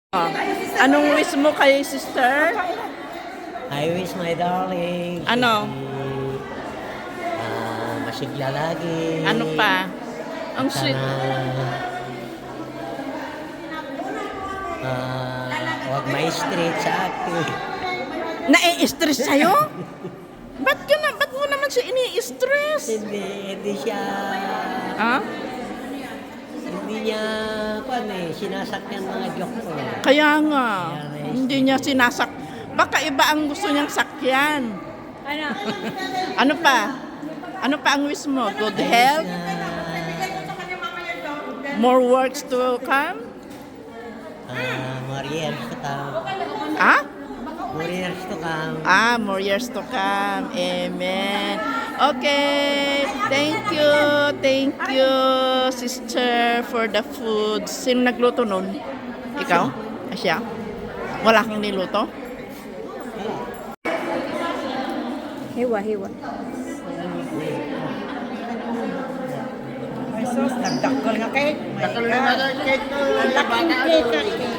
Oh. Anong wish mo kay sister? I wish my darling Ano? masigla lagi. Ano pa? Ang sweet. Huwag ma-stress sa akin. Nai-stress sa'yo? Ba't mo naman siya ini-stress? Hindi siya, Ha? hindi niya, sinasakyan mga joke ko. Kaya nga, hindi niya sinasak. Baka iba ang gusto niyang sakyan. Ano pa? Ano pa ang wish mo? Good health? More works to come? More years to come. Ah? More years to come. More years to come. Amen. Okay. Thank you, sister, for the food. Sino nagluto nun? Ikaw? Asya? Wala kang niluto? Hiwa. Ay sus, nagdakol nga cake. Dakol na cake. Ang laking cake.